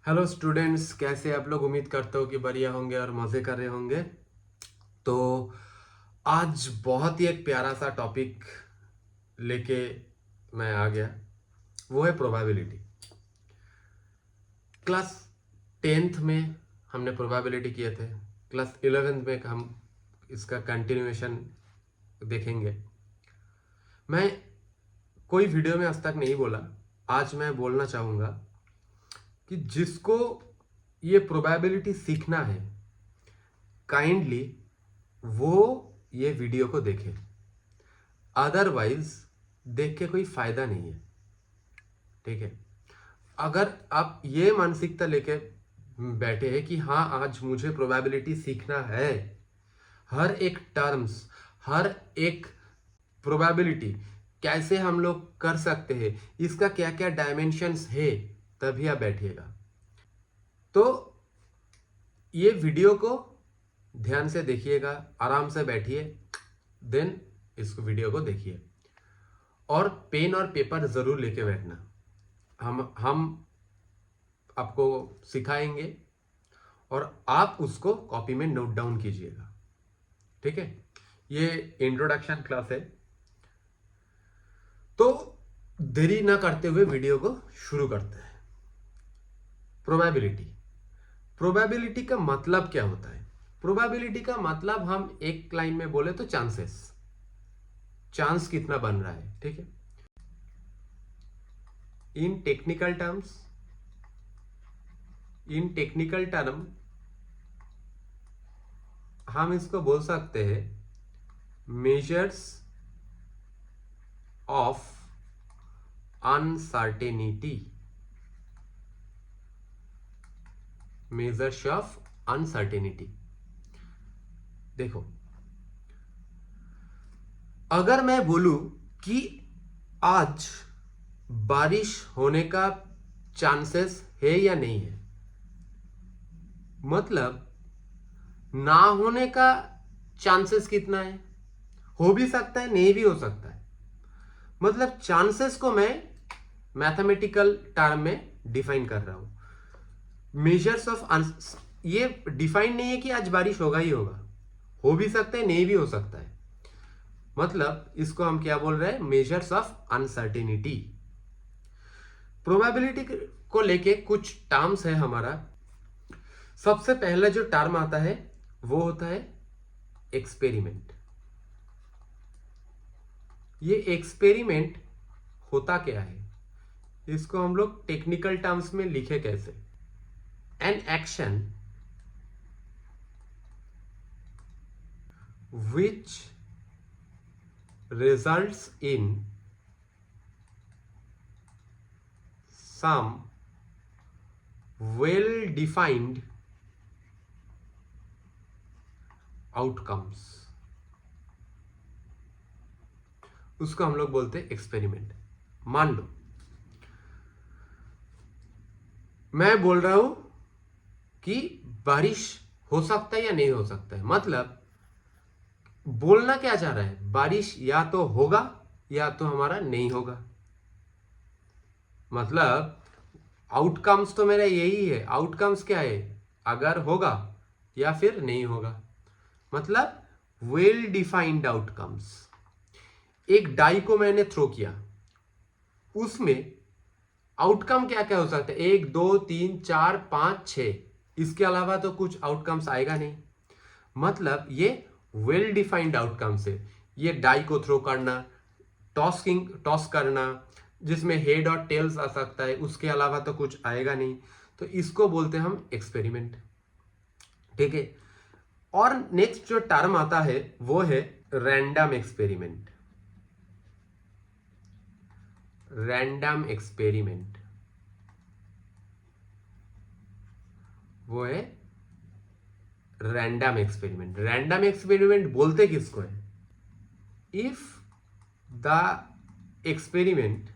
Hello students, कैसे आप लोग? उम्मीद करते हो कि बढ़िया होंगे और मज़े कर रहे होंगे। तो आज बहुत ही एक प्यारा सा टॉपिक लेके मैं आ गया। वो है प्रोबेबिलिटी। क्लास 10th में हमने प्रोबेबिलिटी किए थे। क्लास 11th में हम इसका कंटिन्यूएशन देखेंगे। मैं कोई वीडियो में आज तक नहीं बोला, आज मैं बोलना चाहूँगा कि जिसको ये प्रोबेबिलिटी सीखना है, काइंडली वो ये वीडियो को देखे। अदरवाइज देख के कोई फायदा नहीं है। ठीक है? अगर आप ये मानसिकता लेके बैठे हैं कि हाँ, आज मुझे प्रोबेबिलिटी सीखना है, हर एक टर्म्स, हर एक प्रोबेबिलिटी कैसे हम लोग कर सकते हैं, इसका क्या क्या डायमेंशंस है, तभी आप बैठिएगा। तो ये वीडियो को ध्यान से देखिएगा, आराम से बैठिए, देन इस वीडियो को देखिए और पेन और पेपर जरूर लेके बैठना। हम आपको सिखाएंगे और आप उसको कॉपी में नोट डाउन कीजिएगा। ठीक है? ये इंट्रोडक्शन क्लास है, तो देरी ना करते हुए वीडियो को शुरू करते हैं। प्रोबेबिलिटी। प्रोबेबिलिटी का मतलब क्या होता है? प्रोबेबिलिटी का मतलब हम एक लाइन में बोले तो चांसेस, चांस कितना बन रहा है। ठीक है? इन टेक्निकल टर्म्स, इन टेक्निकल टर्म हम इसको बोल सकते हैं measures of uncertainty. Measures of uncertainty. देखो, अगर मैं बोलूं कि आज बारिश होने का चांसेस है या नहीं है, मतलब ना होने का चांसेस कितना है? हो भी सकता है, नहीं भी हो सकता है। मतलब चांसेस को मैं मैथमेटिकल टर्म में डिफाइन कर रहा हूं। मेजर्स ऑफ, ये डिफाइन नहीं है कि आज बारिश होगा ही होगा, हो भी सकता है, नहीं भी हो सकता है। मतलब इसको हम क्या बोल रहे हैं? Measures of uncertainty. प्रोबेबिलिटी को लेके कुछ टर्म्स है हमारा। सबसे पहला जो टर्म आता है वो होता है एक्सपेरिमेंट। ये एक्सपेरिमेंट होता क्या है, इसको हम लोग टेक्निकल टर्म्स में लिखे कैसे? An action which results in some well defined outcomes, उसको हम लोग बोलते हैं एक्सपेरिमेंट। मान लो मैं बोल रहा हूं कि बारिश हो सकता है या नहीं हो सकता है। मतलब बोलना क्या चाह रहा है? बारिश या तो होगा या तो हमारा नहीं होगा। मतलब आउटकम्स तो मेरा यही है। आउटकम्स क्या है? अगर होगा या फिर नहीं होगा। मतलब वेल डिफाइंड आउटकम्स। एक डाई को मैंने थ्रो किया, उसमें आउटकम क्या क्या हो सकता है? 1 2 3 4 5 6, इसके अलावा तो कुछ आउटकम्स आएगा नहीं। मतलब ये वेल डिफाइंड आउटकम्स है। ये डाई को थ्रो करना, टॉस करना, जिसमें हेड और टेल्स आ सकता है, उसके अलावा तो कुछ आएगा नहीं। तो इसको बोलते हैं हम एक्सपेरिमेंट। ठीक है? और नेक्स्ट जो टर्म आता है वो है रैंडम एक्सपेरिमेंट। रैंडम एक्सपेरिमेंट वो है रैंडम एक्सपेरिमेंट। रैंडम एक्सपेरिमेंट बोलते किसको है? If the experiment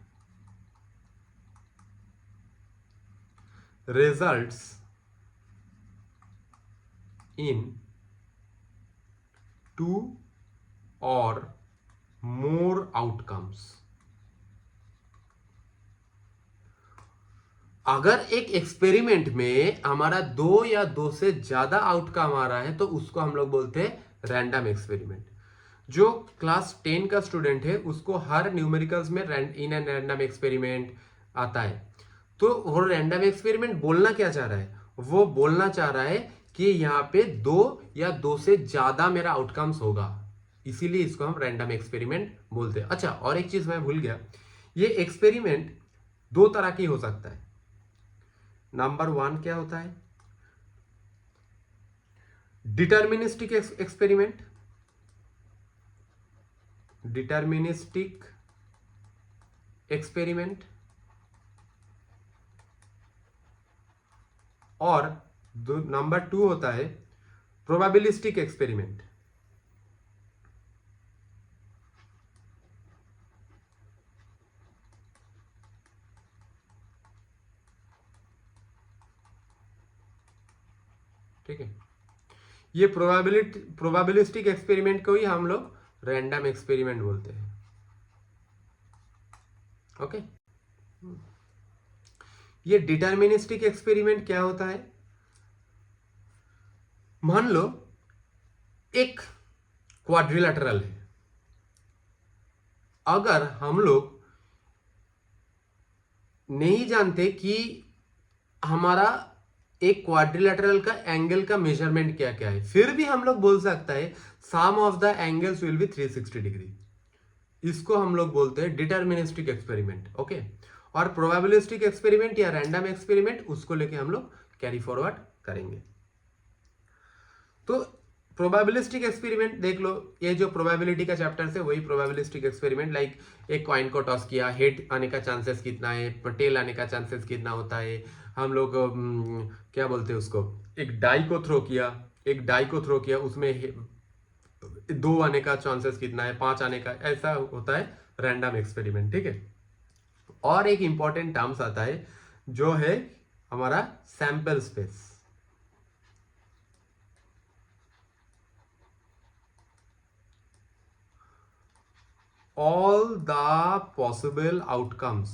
results in 2 or more outcomes। अगर एक एक्सपेरिमेंट में हमारा 2 या 2 से ज्यादा आउटकम आ रहा है तो उसको हम लोग बोलते हैं रैंडम एक्सपेरिमेंट। जो क्लास 10 का स्टूडेंट है उसको हर न्यूमेरिकल्स में इन एन रैंडम एक्सपेरिमेंट आता है। तो वो रैंडम एक्सपेरिमेंट बोलना क्या चाह रहा है? वो बोलना चाह रहा है कि यहाँ पे 2 या 2 से ज्यादा मेरा आउटकम्स होगा, इसीलिए इसको हम रैंडम एक्सपेरिमेंट बोलते हैं। अच्छा, और एक चीज मैं भूल गया, ये एक्सपेरिमेंट 2 तरह की हो सकता है। नंबर 1 क्या होता है? Deterministic experiment. डिटर्मिनिस्टिक एक्सपेरिमेंट और नंबर 2 होता है प्रोबेबिलिस्टिक एक्सपेरिमेंट। ठीक है, ये प्रोबेबिलिस्टिक एक्सपेरिमेंट को ही हम लोग रैंडम एक्सपेरिमेंट बोलते हैं। ओके, ये डिटर्मिनिस्टिक एक्सपेरिमेंट क्या होता है? मान लो एक क्वाड्रिलेटरल है, अगर हम लोग नहीं जानते कि हमारा एक क्वाड्रिलेटरल का एंगल का मेजरमेंट क्या क्या है, फिर भी हम लोग बोल सकता है sum of the angles will be 360 degree. इसको हम लोग बोलते हैं डिटर्मिनिस्टिक एक्सपेरिमेंट। ओके, और प्रोबेबिलिस्टिक एक्सपेरिमेंट या रैंडम एक्सपेरिमेंट उसको लेके हम लोग कैरी फॉरवर्ड करेंगे। तो प्रोबेबिलिस्टिक एक्सपेरिमेंट देख लो, ये जो प्रोबेबिलिटी का चैप्टर है वही प्रोबेबिलिस्टिक एक्सपेरिमेंट। लाइक एक कॉइन को टॉस किया, हेड आने का चांसेस कितना है, टेल आने का चांसेस कितना होता है। हम लोग क्या बोलते हैं उसको, एक डाई को थ्रो किया, उसमें 2 आने का चांसेस कितना है, 5 आने का, ऐसा होता है रैंडम एक्सपेरिमेंट। ठीक है, और एक इंपॉर्टेंट टर्म्स आता है जो है हमारा sample space. all the possible outcomes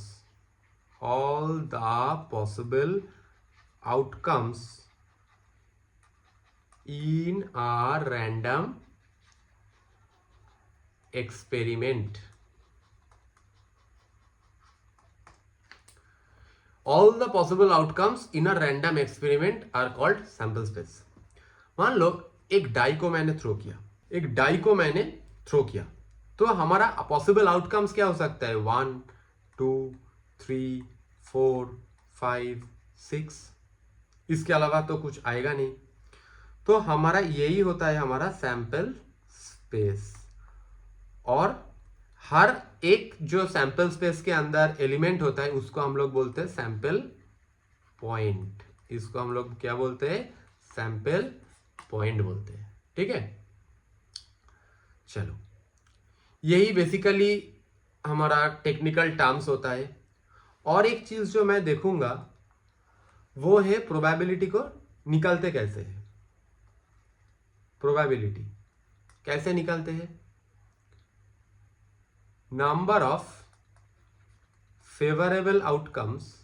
in a random experiment, all the possible outcomes in a random experiment are called sample space। मान लो एक डाई को मैंने थ्रो किया, तो हमारा पॉसिबल आउटकम्स क्या हो सकता है? 1 2 3 4 5 6, इसके अलावा तो कुछ आएगा नहीं। तो हमारा यही होता है हमारा सैंपल स्पेस। और हर एक जो सैंपल स्पेस के अंदर एलिमेंट होता है उसको हम लोग बोलते हैं सैंपल पॉइंट। इसको हम लोग क्या बोलते हैं? सैंपल पॉइंट बोलते हैं। ठीक है, चलो, यही बेसिकली हमारा टेक्निकल टर्म्स होता है। और एक चीज जो मैं देखूंगा वो है प्रोबेबिलिटी को निकालते कैसे है। प्रोबेबिलिटी कैसे निकालते हैं? Number of favourable outcomes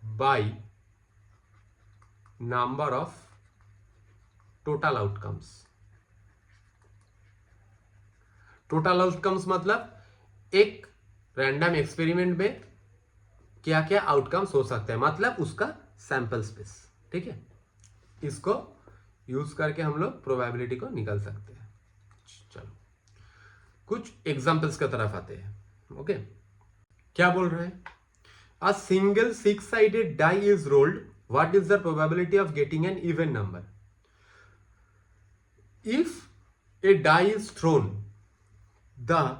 by number of total outcomes. Total outcomes मतलब एक रैंडम एक्सपेरिमेंट में क्या क्या आउटकम्स हो सकते हैं, मतलब उसका सैंपल स्पेस। ठीक है, इसको यूज करके हम लोग प्रोबेबिलिटी को निकाल सकते हैं। चलो, कुछ एग्जांपल्स की तरफ आते हैं। ओके, क्या बोल रहे हैं? A single 6-sided die is rolled. What is the probability of getting an even number? If a die is thrown, the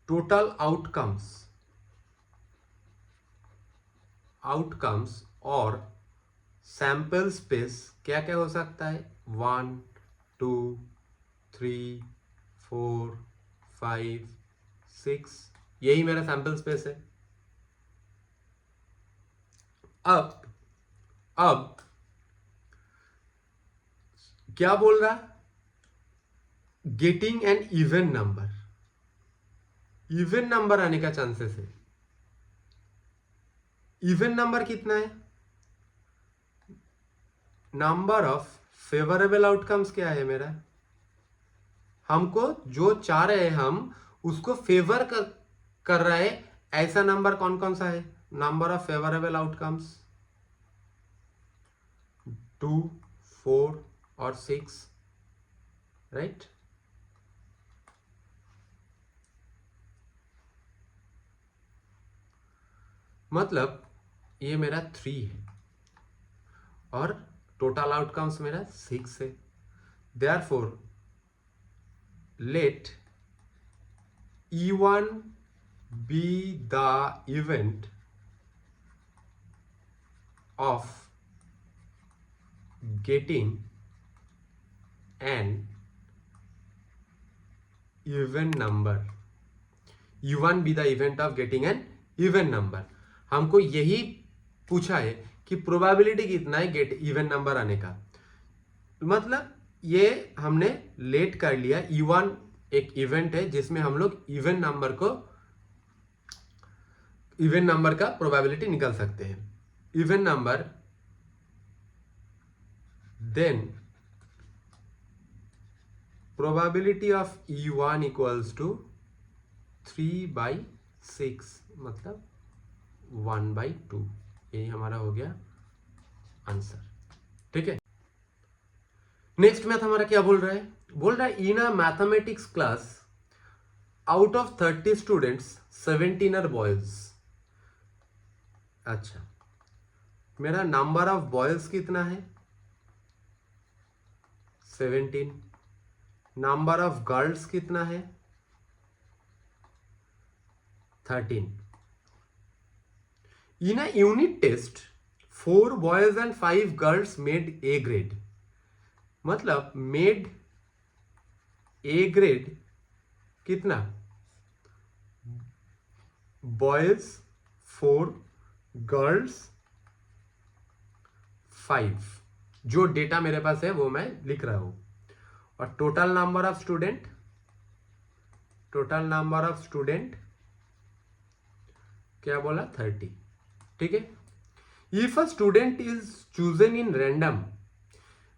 total outcomes और सैंपल स्पेस क्या क्या हो सकता है? 1 2 3 4 5 6, यही मेरा सैंपल स्पेस है। अब क्या बोल रहा, getting an even number, even number आने का चांसेस है। इवन नंबर कितना है, नंबर ऑफ फेवरेबल आउटकम्स क्या है मेरा, हमको जो चाह रहे हैं हम उसको फेवर कर रहा है, ऐसा नंबर कौन कौन सा है, नंबर ऑफ फेवरेबल आउटकम्स 2, 4 और 6, राइट। मतलब ये मेरा 3 है और टोटल आउटकम्स मेरा 6 है। Therefore let E1 be the event of getting an even number, E1 be the event of getting an even number। हमको यही पूछा है कि प्रोबेबिलिटी कितना है गेट इवन नंबर आने का। मतलब ये हमने लेट कर लिया, E1 एक इवेंट है जिसमें हम लोग इवन नंबर का प्रोबेबिलिटी निकाल सकते हैं। Even number then probability of E1 equals to 3/6, मतलब 1/2। यही हमारा हो गया आंसर, ठीक है। नेक्स्ट मैथ हमारा क्या बोल रहा है, in a mathematics class out of 30 students 17 are boys. अच्छा, मेरा नंबर ऑफ बॉयज कितना है 17, नंबर ऑफ गर्ल्स कितना है 13। In a unit test 4 boys and 5 girls made A grade. मतलब मेड ए ग्रेड कितना, बॉयज 4 गर्ल्स 5, जो डेटा मेरे पास है वो मैं लिख रहा हूं। और टोटल नंबर ऑफ स्टूडेंट क्या बोला 30, ठीक है। If a student is chosen in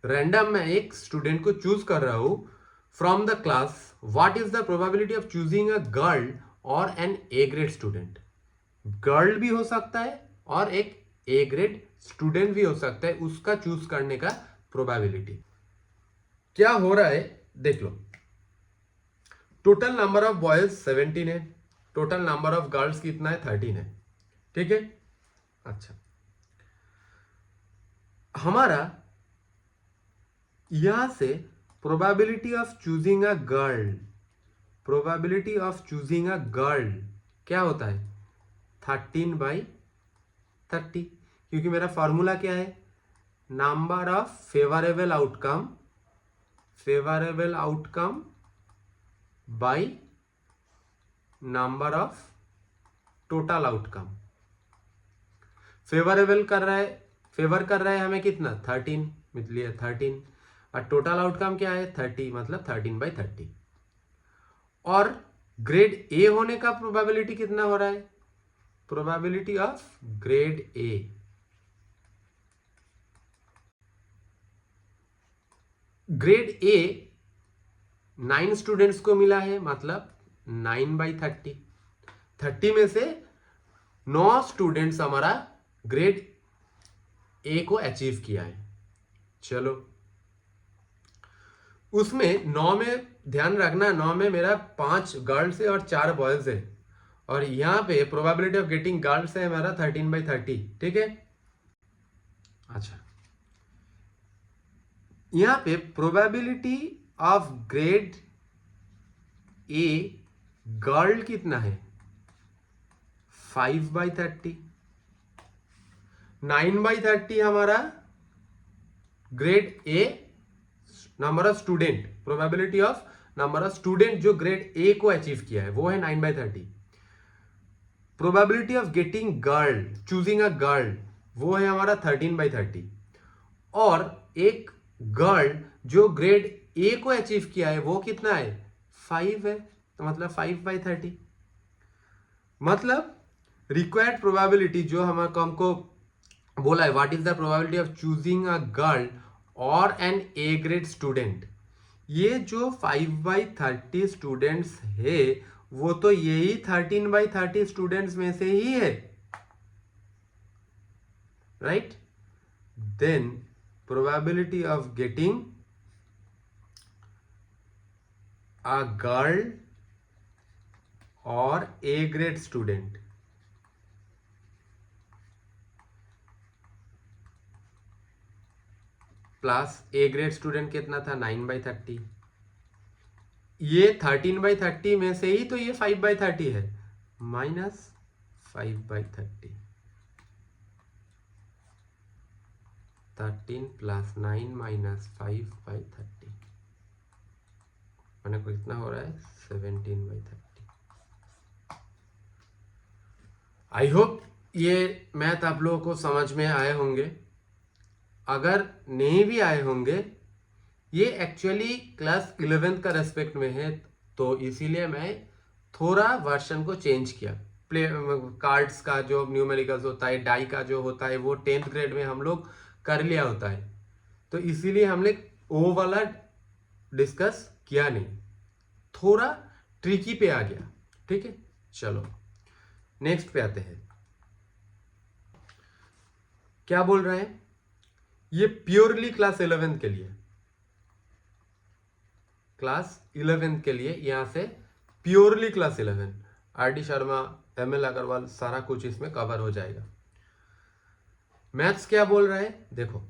random में एक स्टूडेंट को चूज कर रहा हूं from the class, what is the probability of choosing a girl or an A grade student. Girl भी हो सकता है और एक ए ग्रेड स्टूडेंट भी हो सकता है, उसका चूज करने का प्रोबेबिलिटी क्या हो रहा है देख लो। टोटल नंबर ऑफ बॉयज 17 है, टोटल नंबर ऑफ गर्ल्स कितना है 13 है, ठीक है। अच्छा, हमारा यहां से probability of choosing a girl क्या होता है 13/30, क्योंकि मेरा फॉर्मूला क्या है, number of favourable outcome by number of total outcome. Favour कर रहा है हमें कितना 13, मतलब 13, और टोटल आउटकम क्या है 30, मतलब 13/30। और ग्रेड ए होने का प्रोबेबिलिटी कितना हो रहा है, probability of grade A, grade A 9 students को मिला है, मतलब 9/30। 30 में से 9 स्टूडेंट्स हमारा ग्रेड ए को अचीव किया है। चलो, उसमें 9 में ध्यान रखना, 9 में मेरा 5 गर्ल्स है और 4 बॉयज है, और यहां पे प्रोबेबिलिटी ऑफ गेटिंग गर्ल्स है हमारा 13/30, ठीक है। अच्छा, यहां पे probability of grade a girl कितना है 5/30, 9/30 हमारा grade A number of student, probability of number of student जो ग्रेड ए को अचीव किया है वो है 9/30। Probability of getting girl, choosing a girl, वो है हमारा 13/30। और एक गर्ल जो ग्रेड ए को अचीव किया है वो कितना है 5 है, तो मतलब 5/30। मतलब रिक्वायर्ड प्रोबेबिलिटी जो हमको बोला है, what is the probability of choosing a girl or an A grade student, ये जो 5/30 स्टूडेंट्स है वो तो यही 13/30 स्टूडेंट्स में से ही है, right. Then probability of getting a girl or A grade student, plus A grade student कितना था 9/30, ये 13/30 में से ही तो ये 5/30 है, माइनस 5/30, 13 + 9 - 5/30 मैंने को कितना हो रहा है 17/30। आई होप ये मैथ आप लोगों को समझ में आए होंगे। अगर नहीं भी आए होंगे, ये एक्चुअली क्लास 11th का रेस्पेक्ट में है, तो इसीलिए मैं थोड़ा वर्जन को चेंज किया। प्ले कार्ड्स का जो न्यूमेरिकल्स होता है, डाई का जो होता है, वो 10th ग्रेड में हम लोग कर लिया होता है, तो इसीलिए हमने वो वाला डिस्कस किया नहीं, थोड़ा ट्रिकी पे आ गया। ठीक है, चलो नेक्स्ट पे आते हैं। क्या बोल रहे हैं, ये प्योरली क्लास 11th के लिए, क्लास 11th के लिए, यहां से purely class 11, R D. Sharma, M L. Agarwal, सारा कुछ इसमें कवर हो जाएगा। मैथ्स क्या बोल रहा है देखो,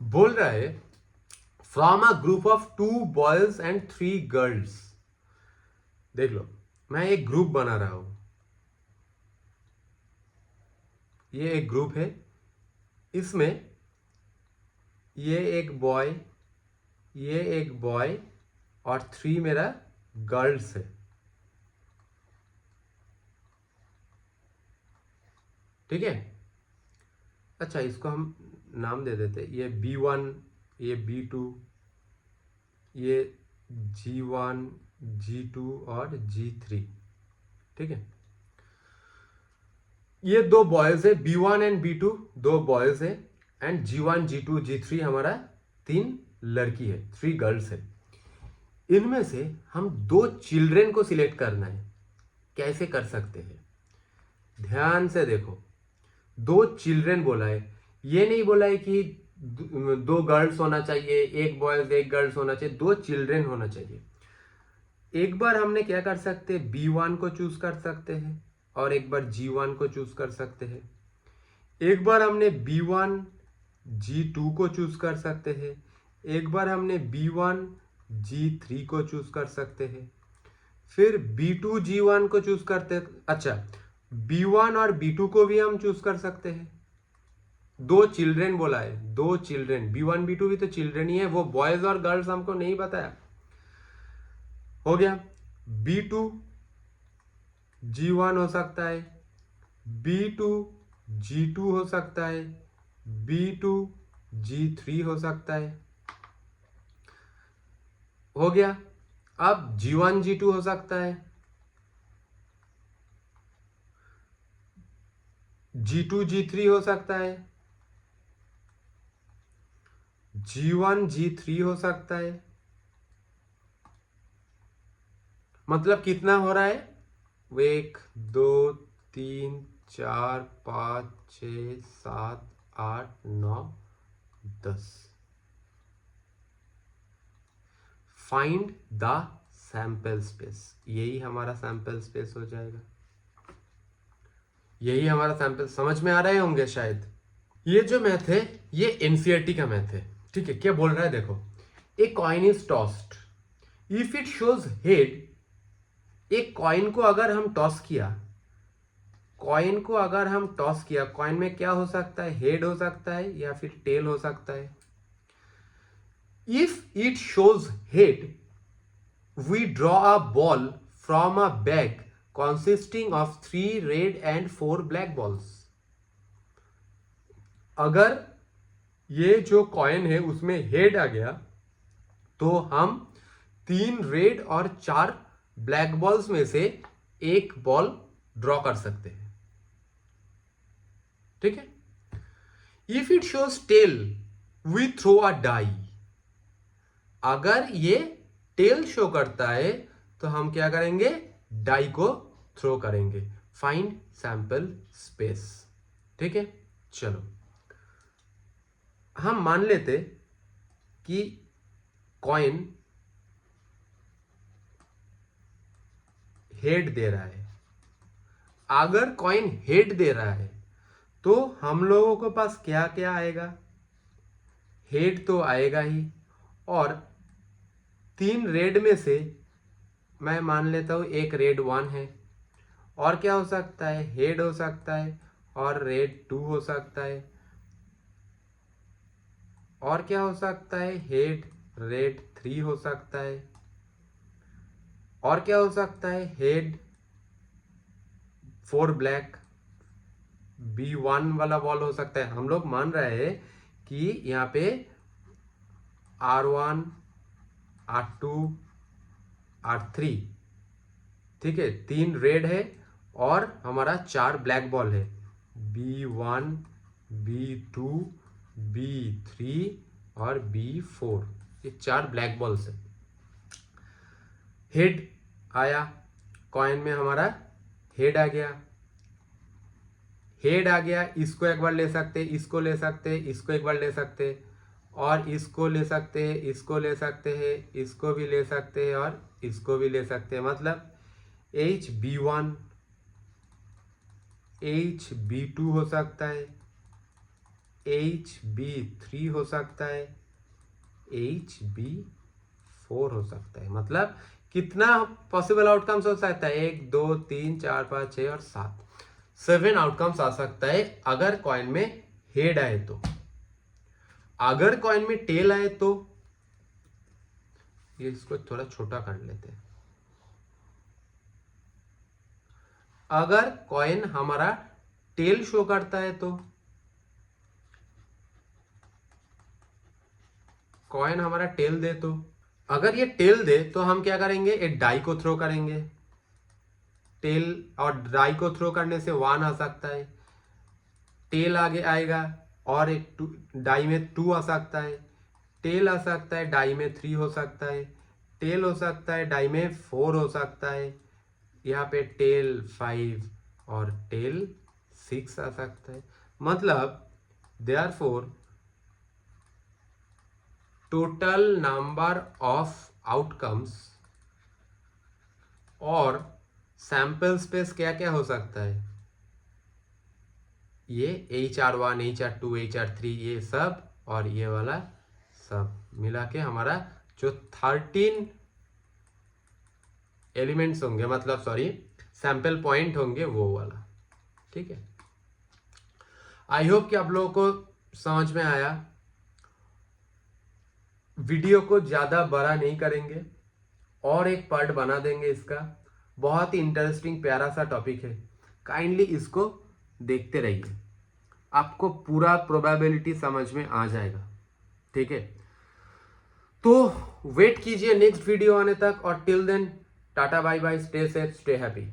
बोल रहा है from a group of 2 boys and 3 girls. देख लो, मैं एक ग्रुप बना रहा हूं, ये एक ग्रुप है, इसमें ये एक बॉय, ये एक बॉय और 3 मेरा गर्ल्स है। ठीक है, अच्छा इसको हम नाम दे देते, ये B1, ये B2, ये G1, G2 और G3। ठीक है, ये 2 बॉयज है, B1 एंड B2 2 बॉयज है, एंड G1, G2, G3 हमारा 3 लड़की है, 3 गर्ल्स है। इनमें से हम 2 चिल्ड्रेन को सिलेक्ट करना है। कैसे कर सकते हैं, ध्यान से देखो, 2 चिल्ड्रेन बोला है, ये नहीं बोला है कि 2 गर्ल्स होना चाहिए, एक बॉयज एक गर्ल्स होना चाहिए, 2 चिल्ड्रेन होना चाहिए। एक बार हमने क्या कर सकते हैं, B1 को चूज कर सकते हैं और एक बार G1 को चूज कर सकते हैं। एक बार हमने B1 G2 को चूज कर सकते हैं, एक बार हमने B1 G3 को चूज कर सकते हैं, फिर B2 G1 को चूज करते, अच्छा B1 और B2 को भी हम चूज कर सकते हैं। 2 चिल्ड्रेन बोला है, 2 चिल्ड्रेन, B1 B2 भी तो चिल्ड्रेन ही है, वो बॉयज और गर्ल्स हमको नहीं बताया। हो गया, B2 G1 हो सकता है, B2 G2 हो सकता है, B2 G3 हो सकता है। हो गया, अब G1 G2 हो सकता है, G2 G3 हो सकता है, G1 G3 हो सकता है। मतलब कितना हो रहा है, 1 2 3 4 5 6 7 8 9 10। फाइंड द सैंपल स्पेस, यही हमारा सैंपल स्पेस हो जाएगा, यही हमारा सैंपल। समझ में आ रहे होंगे शायद। ये जो मैथ है ये एनसीईआरटी का मैथ है। ठीक है, क्या बोल रहा है देखो, a coin is tossed, if it shows head, एक कॉइन को अगर हम टॉस किया, कॉइन को अगर हम टॉस किया, कॉइन में क्या हो सकता है, हेड हो सकता है या फिर टेल हो सकता है। If it shows head, we draw a ball from a bag consisting of 3 red and 4 black balls. अगर ये जो कॉइन है उसमें हेड आ गया तो हम 3 रेड और 4 ब्लैक बॉल्स में से एक बॉल ड्रॉ कर सकते हैं. ठीक है. If it shows tail we throw a die. अगर ये टेल शो करता है तो हम क्या करेंगे, डाई को थ्रो करेंगे. Find sample space. ठीक है. चलो हम मान लेते कि कॉइन हेड दे रहा है. अगर कॉइन हेड दे रहा है तो हम लोगों के पास क्या क्या आएगा, हेड तो आएगा ही, और 3 रेड में से मैं मान लेता हूं एक रेड 1 है. और क्या हो सकता है, हेड हो सकता है और रेड 2 हो सकता है. और क्या हो सकता है, हेड रेड 3 हो सकता है. और क्या हो सकता है, हेड 4 ब्लैक B1 वाला बॉल हो सकता है. हम लोग मान रहे हैं कि यहाँ पे R1 R2 R3, ठीक है, 3 रेड है और हमारा 4 ब्लैक बॉल है, B1 B2 B3 और B4. ये 4 ब्लैक बॉल्स है. हेड आया, कॉइन में हमारा हेड आ गया. हेड आ गया, इसको एक बार ले सकते, इसको ले सकते, इसको एक बार ले सकते, और इसको ले सकते हैं, इसको ले सकते हैं, इसको भी ले सकते हैं और इसको भी ले सकते हैं. मतलब HB1 HB2 हो सकता है, HB3 हो सकता है, HB4 हो सकता है. मतलब कितना पॉसिबल आउटकम्स हो सकता है, 1 2 3 4 5 6 और 7 आउटकम्स आ सकता है अगर कॉइन में हेड आए तो. अगर कॉइन में टेल आए तो ये इसको थोड़ा छोटा कर लेते हैं. अगर कॉइन हमारा टेल शो करता है तो, कॉइन हमारा टेल दे तो, अगर ये टेल दे तो हम क्या करेंगे, एक डाई को थ्रो करेंगे. टेल और डाई को थ्रो करने से 1 आ सकता है, टेल आगे आएगा और एक डाई में 2 आ सकता है, टेल आ सकता है, डाई में 3 हो सकता है, टेल हो सकता है, डाई में 4 हो सकता है, यहाँ पे टेल 5 और टेल 6 आ सकता है. मतलब therefore total number of outcomes और सैंपल स्पेस क्या क्या हो सकता है, ये HR1 HR2 HR3 ये सब और ये वाला सब मिला के हमारा जो 13 एलिमेंट्स होंगे, मतलब सॉरी सैंपल पॉइंट होंगे वो वाला. ठीक है. आई होप कि आप लोगों को समझ में आया. वीडियो को ज़्यादा बड़ा नहीं करेंगे और एक पार्ट बना देंगे इसका. बहुत ही इंटरेस्टिंग प्यारा सा टॉपिक है, काइंडली इसको देखते रहिए, आपको पूरा प्रोबेबिलिटी समझ में आ जाएगा. ठीक है. तो वेट कीजिए नेक्स्ट वीडियो आने तक, और till then tata bye bye, stay safe, stay happy.